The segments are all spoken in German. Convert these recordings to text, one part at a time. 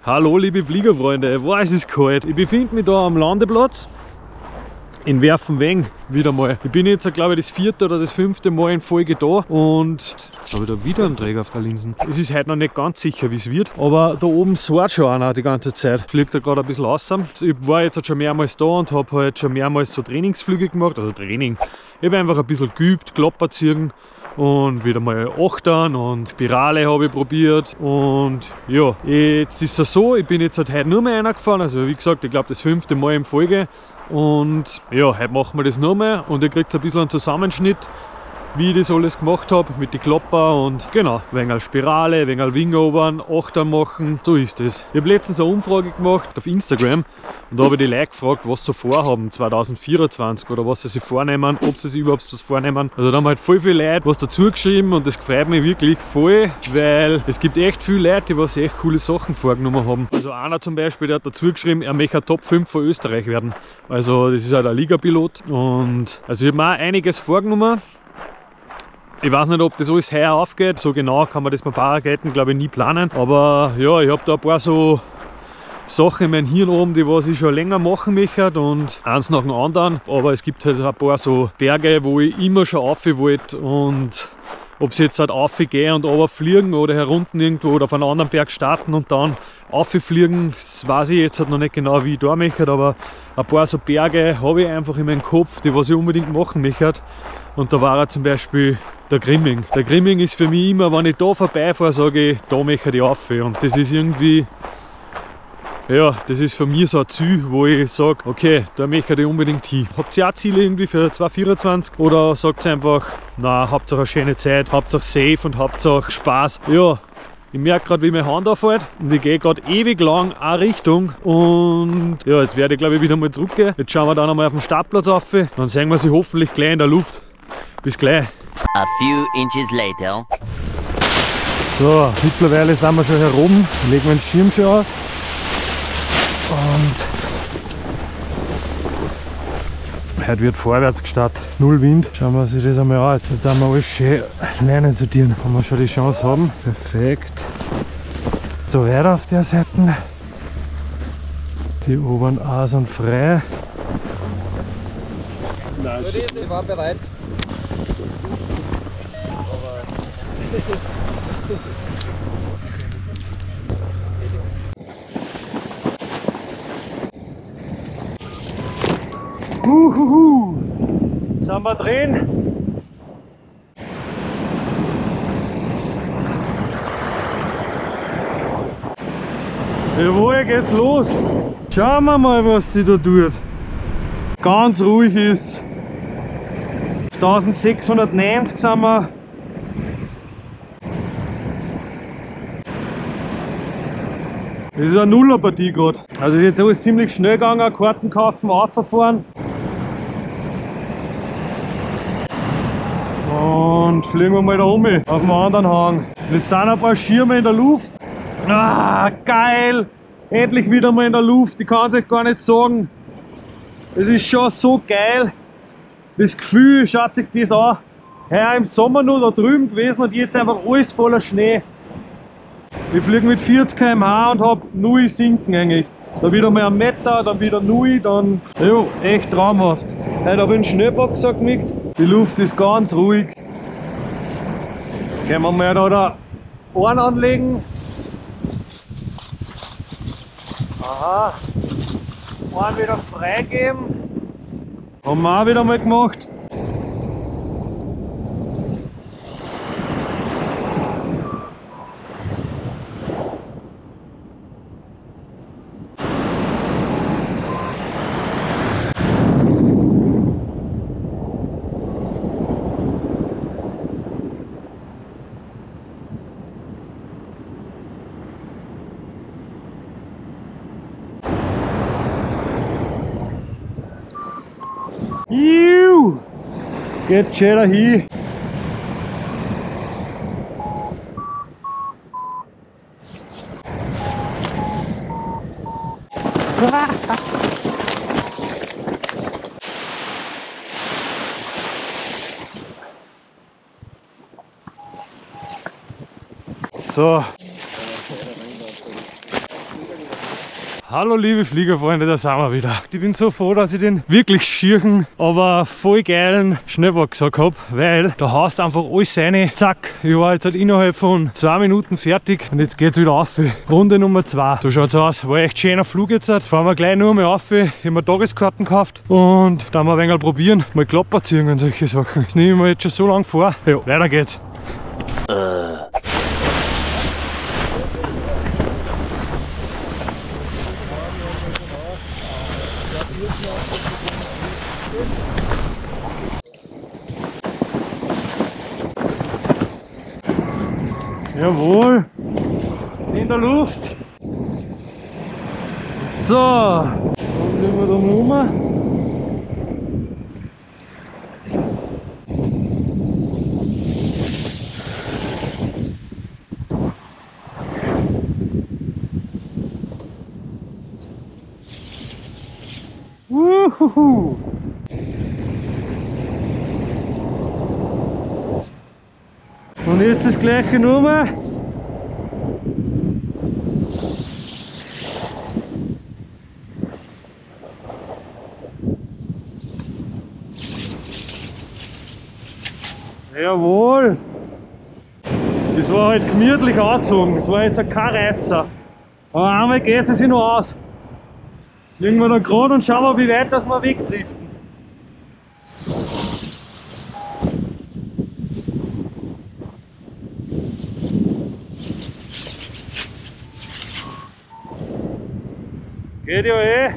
Hallo liebe Fliegerfreunde, wow, es ist kalt. Ich befinde mich da am Landeplatz in Werfenweng wieder mal. Ich bin jetzt, glaube ich, das 4. oder das 5. Mal in Folge da und jetzt habe ich da wieder einen Träger auf der Linsen. Es ist heute noch nicht ganz sicher, wie es wird, aber da oben soart schon einer die ganze Zeit. Fliegt da gerade ein bisschen raus. Ich war jetzt schon mehrmals da und habe halt schon mehrmals so Trainingsflüge gemacht, also Training. Ich habe einfach ein bisschen geübt, Klopper ziehen und wieder mal Achtern und Spirale habe ich probiert und ja, jetzt ist es so, ich bin jetzt halt heute nur mehr einer gefahren, also wie gesagt, ich glaube das 5. Mal in Folge. Und ja, heute machen wir das nochmal und ihr kriegt ein bisschen einen Zusammenschnitt, wie ich das alles gemacht habe mit den Klopper und genau, ein wenig Spirale, ein wenig Wingobern, Achter machen, so ist es. Ich habe letztens eine Umfrage gemacht auf Instagram und da habe ich die Leute gefragt, was sie vorhaben 2024 oder was sie sich vornehmen, ob sie sich überhaupt was vornehmen. Also da haben halt voll viele Leute was dazu geschrieben und das freut mich wirklich voll, weil es gibt echt viele Leute, die was echt coole Sachen vorgenommen haben. Also einer zum Beispiel, der hat dazu geschrieben, er möchte Top 5 von Österreich werden. Also das ist halt ein Ligapilot und also ich habe mir auch einiges vorgenommen. Ich weiß nicht, ob das alles heuer aufgeht, so genau kann man das mit Paragliden glaube ich nie planen, aber ja, ich habe da ein paar so Sachen in meinem Hirn oben, die was ich schon länger machen möchte und eins nach dem anderen, aber es gibt halt ein paar so Berge, wo ich immer schon rauf wollte und ob es jetzt halt raufgehen und runterfliegen oder herunten irgendwo oder auf einen anderen Berg starten und dann rauffliegen, das weiß ich jetzt halt noch nicht genau, wie ich da möchte, aber ein paar so Berge habe ich einfach in meinem Kopf, die was ich unbedingt machen möchte. Und da war zum Beispiel der Grimming. Der Grimming ist für mich immer, wenn ich da vorbeifahre, sage ich, da möchte ich rauf. Und das ist irgendwie, ja, das ist für mich so ein Ziel, wo ich sage, okay, da möchte ich unbedingt hin. Habt ihr auch Ziele irgendwie für 2024 oder sagt ihr einfach, na, habt ihr eine schöne Zeit, habt ihr safe und habt ihr Spaß? Ja, ich merke gerade, wie meine Hand auffällt und ich gehe gerade ewig lang eine Richtung und ja, jetzt werde ich glaube ich wieder mal zurückgehen. Jetzt schauen wir dann einmal auf den Startplatz auf, dann sehen wir sie hoffentlich gleich in der Luft. Bis gleich. A few inches later. So, mittlerweile sind wir schon hier oben, legen wir den Schirm schon aus und heute wird vorwärts gestartet, null Wind. Schauen wir uns das einmal an, jetzt werden wir alles schön lernen sortieren, wenn wir schon die Chance haben. Perfekt. So weiter auf der Seite. Die oberen A sind frei. Ich war bereit. Sind wir drin? Jawohl, geht's los. Schauen wir mal, was sie da tut. Ganz ruhig ist. 1690 sind wir. Das ist eine Nullerpartie gerade. Also ist jetzt alles ziemlich schnell gegangen, Karten kaufen, auffahren. Und fliegen wir mal da um auf dem anderen Hang. Es sind ein paar Schirme in der Luft. Ah, geil! Endlich wieder mal in der Luft, ich kann es euch gar nicht sagen. Es ist schon so geil. Das Gefühl, schaut sich das an. Heuer im Sommer nur da drüben gewesen und jetzt einfach alles voller Schnee. Ich fliege mit 40 km/h und habe 0 sinken eigentlich. Da wieder mal 1 Meter, dann wieder 0, dann ja, echt traumhaft. Heute habe ich einen Schneeboxer geknickt. Die Luft ist ganz ruhig. Können wir mal da Ohren anlegen. Aha. Ohren wieder freigeben. Haben wir auch wieder mal gemacht. Juhu! Geht schön dahin. So. Hallo liebe Fliegerfreunde, da sind wir wieder. Ich bin so froh, dass ich den wirklich schierchen, aber voll geilen Schneebergsack habe, weil da haust einfach alles rein. Zack, ich war jetzt halt innerhalb von 2 Minuten fertig und jetzt geht's wieder rauf. Runde Nummer 2. So schaut's aus. War echt schöner Flug jetzt. Fahren wir gleich nur mal rauf. Ich habe mir Tageskarten gekauft und dann mal ein wenig probieren, mal Klapper ziehen und solche Sachen. Das nehme ich mir jetzt schon so lange vor. Ja, weiter geht's. Jawohl, in der Luft. So, dann gehen wir da mal rum. Uhuhu. Und jetzt das gleiche Nummer. Jawohl! Das war halt gemütlich angezogen, das war jetzt kein Reißer. Aber einmal geht es sich noch aus. Legen wir da gerade und schauen wir, wie weit das wir wegdriften. Geht ja eh.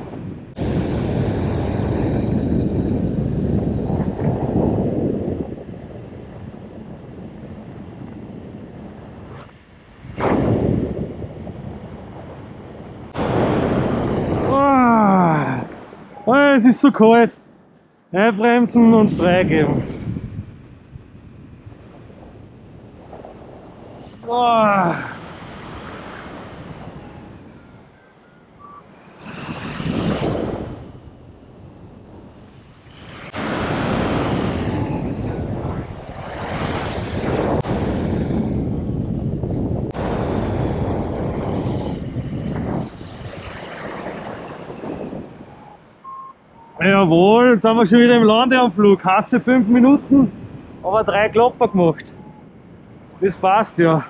Oh, es ist so kalt. Einbremsen und freigeben. Oh. Jawohl, jetzt sind wir schon wieder im Landeanflug. Hasse 5 Minuten, aber 3 Klopper gemacht. Das passt ja.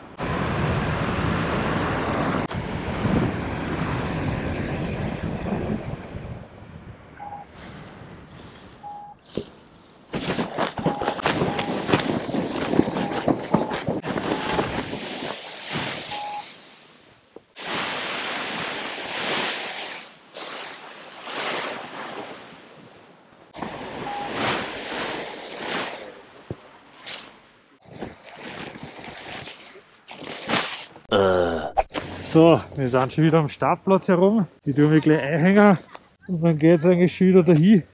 So, wir sind schon wieder am Startplatz herum. Die tun wir gleich einhängen und dann geht es eigentlich schon wieder dahin.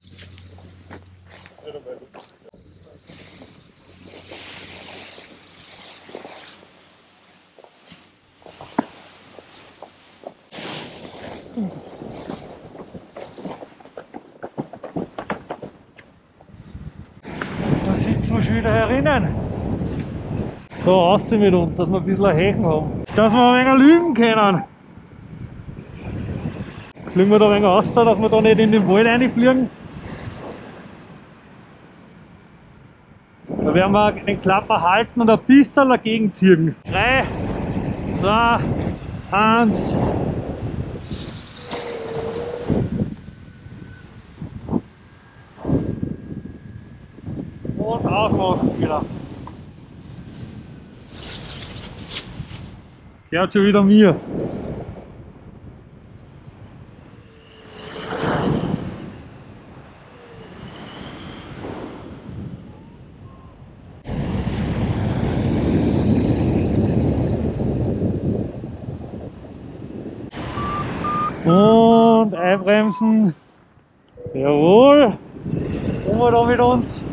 Da sitzen wir schon wieder herinnen. So, rausziehen mit uns, dass wir ein bisschen ein Hechen haben. Dass wir ein wenig lügen können. Fliegen wir da ein wenig raus, dass wir da nicht in den Wald reinfliegen. Da werden wir den Klapper halten und ein bisschen dagegen ziehen. 3, 2, 1. Und aufmachen wieder. Gehört schon wieder mir. Und einbremsen. Jawohl. Kommen wir da mit uns.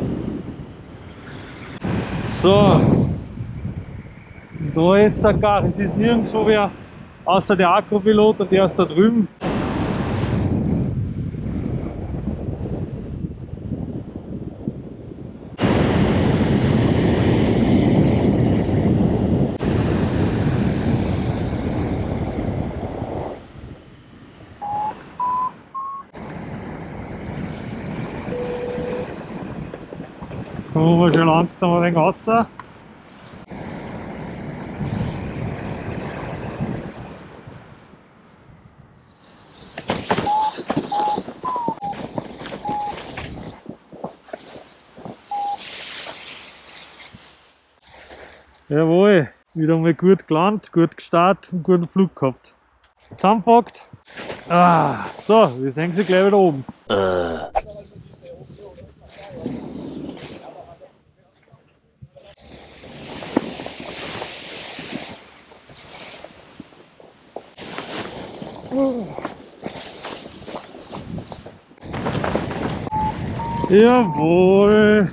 So. Da jetzt gar, es ist nirgendwo wer außer der Akkupilot und der ist da drüben. kommen wir schon langsam ein wenig raus. Jawohl, wieder mal gut gelandet, gut gestartet und guten Flug gehabt. Zusammengepackt. Ah, so, wir sehen sie gleich wieder oben. Jawohl.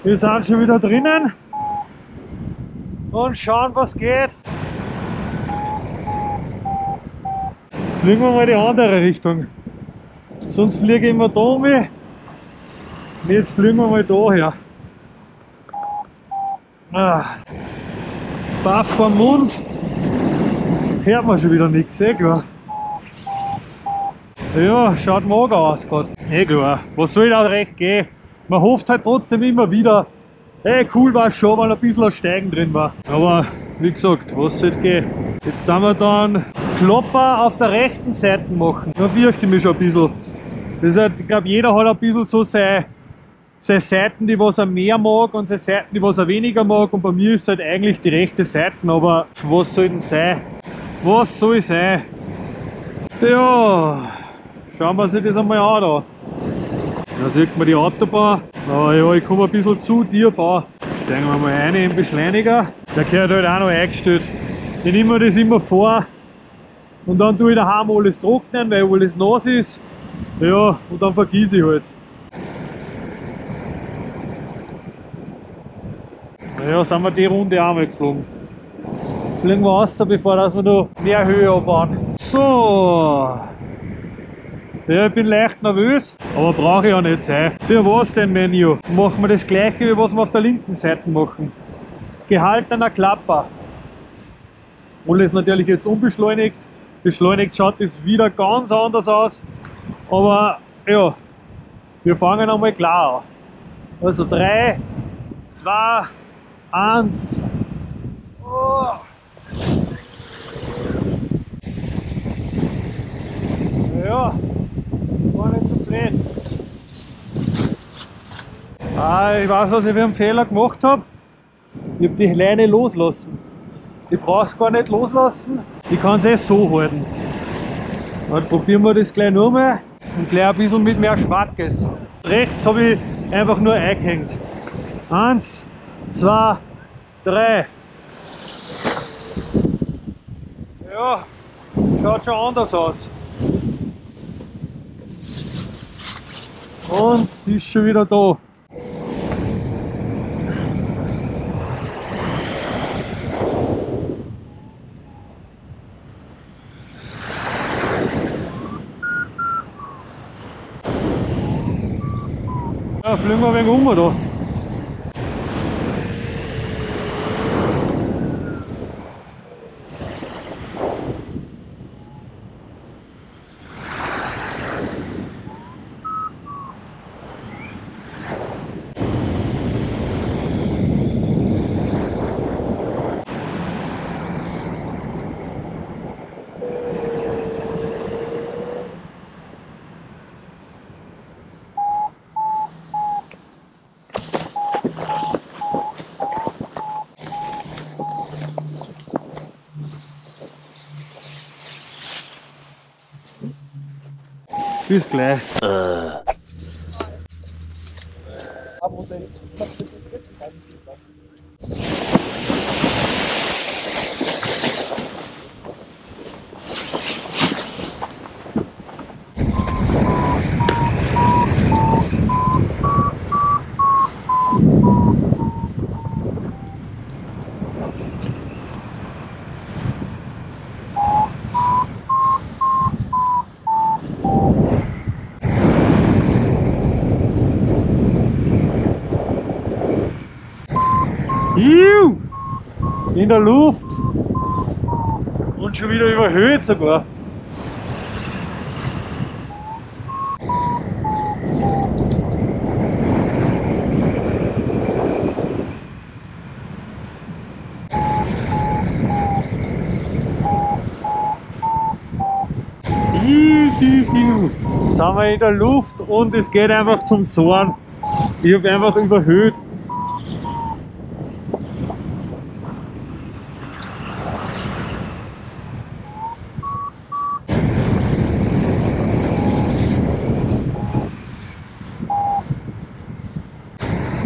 Wir sind schon wieder drinnen und schauen, was geht. Fliegen wir mal die andere Richtung. Sonst fliege ich immer da um. Jetzt fliegen wir mal da her. Baff vom Mund. Hört man schon wieder nichts, eh klar. Ja, schaut mager aus gerade. Eh klar, was soll da recht gehen? Man hofft halt trotzdem immer wieder, hey, cool war es schon, weil ein bisschen ein Steigen drin war. Aber wie gesagt, was soll gehen? Jetzt haben wir dann Klopper auf der rechten Seite machen. Da fürchte ich mich schon ein bisschen. Das heißt, ich glaube, jeder hat ein bisschen so seine Seiten, die was er mehr mag und seine Seiten, die was er weniger mag. Und bei mir ist halt eigentlich die rechte Seite, aber was soll denn sein? Was soll sein? Ja, schauen wir sich das einmal an da. Da sieht man die Autobahn. Aber ja, ich komme ein bisschen zu tief an. Steigen wir mal rein im Beschleuniger. Der gehört halt auch noch eingestellt. Ich nehme mir das immer vor und dann tue ich daheim alles trocknen, weil alles nass ist. Ja, und dann vergieße ich halt. Naja, sind wir die Runde auch mal geflogen. Fliegen wir raus, bevor wir noch mehr Höhe abbauen. So. Ja, ich bin leicht nervös, aber brauche ich ja nicht sein. Für was denn, Menü? Machen wir das gleiche, wie was wir auf der linken Seite machen. Gehaltener Klapper. Alles natürlich jetzt unbeschleunigt. Beschleunigt schaut es wieder ganz anders aus. Aber ja, wir fangen einmal klar an. Also 3, 2, 1. Oh. Ja. War nicht so blöd. Ich weiß, was ich für einen Fehler gemacht habe. Ich habe die Leine loslassen. Ich brauche es gar nicht loslassen. Ich kann es erst so halten. Dann probieren wir das gleich nochmal und gleich ein bisschen mit mehr Schwackes. Rechts habe ich einfach nur eingehängt. 1, 2, 3. Ja, schaut schon anders aus. Und sie ist schon wieder da. Ja, fliegen wir ein wenig um da. Bis gleich. In der Luft und schon wieder überhöht sogar. Sind wir in der Luft und es geht einfach zum Sohren. Ich habe einfach überhöht.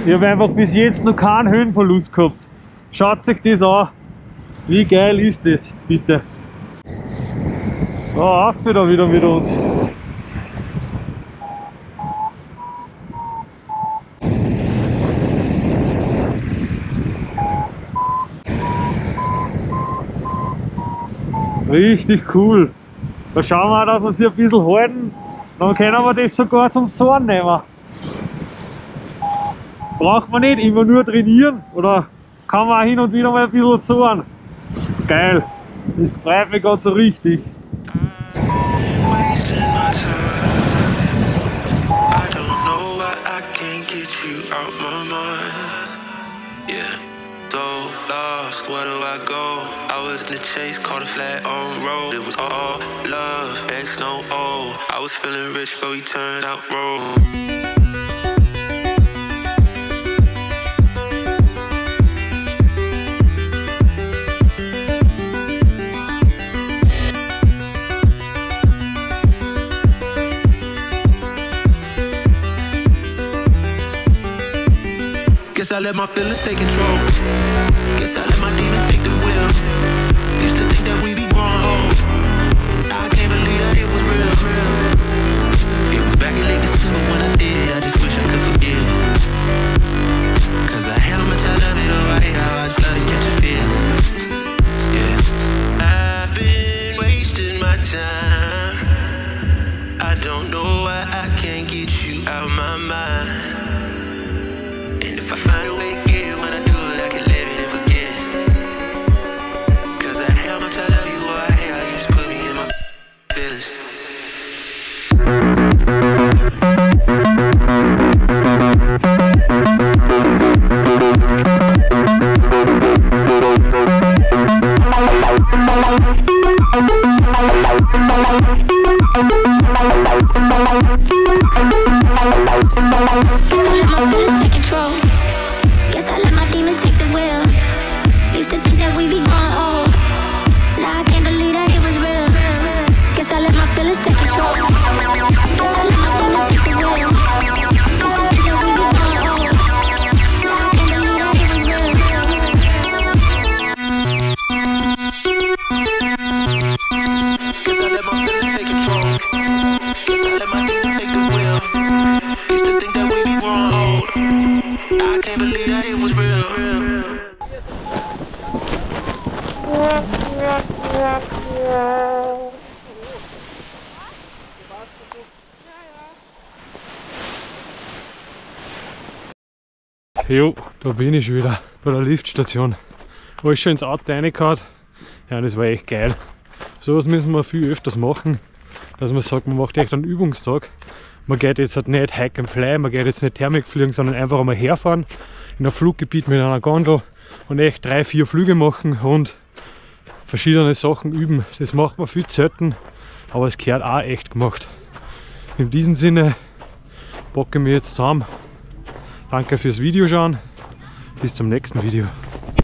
Ich habe einfach bis jetzt noch keinen Höhenverlust gehabt. Schaut euch das an. Wie geil ist das, bitte. Auf da wieder mit uns. Richtig cool. Da schauen wir auch, dass wir sie ein bisschen halten. Dann können wir das sogar zum Sohren nehmen. Braucht man nicht immer nur trainieren oder kann man auch hin und wieder mal ein bisschen sohren. Geil. Das freut mich gerade so richtig. Where do I go? I was in the chase, caught a flat on road. It was all love, X no O. I was feeling rich, but we turned out broke. Guess I let my feelings take control. Guess I let my demons take the wheel. Used to think that we be growing old. Now I can't believe that it was real. It was back in late December when I did it. I just wish I could forget. Cause I hate how much I love it. Oh, I hate how I just love to catch a feel. Yeah. I've been wasting my time. I don't know why I can't get you out of my mind. If I find a way to get it, when I do it, I can live it and forget it. Cause I hate how much I love you, or I hate how you just put me in my feelings. Jo, da bin ich schon wieder bei der Liftstation. Alles schon ins Auto reingehauen. Ja, das war echt geil. So was müssen wir viel öfters machen, dass man sagt, man macht echt einen Übungstag. Man geht jetzt halt nicht Hike and Fly, man geht jetzt nicht Thermik fliegen, sondern einfach einmal herfahren in ein Fluggebiet mit einer Gondel und echt 3-4 Flüge machen und verschiedene Sachen üben. Das macht man viel selten, aber es gehört auch echt gemacht. In diesem Sinne packe ich mich jetzt zusammen. Danke fürs Video schauen. Bis zum nächsten Video.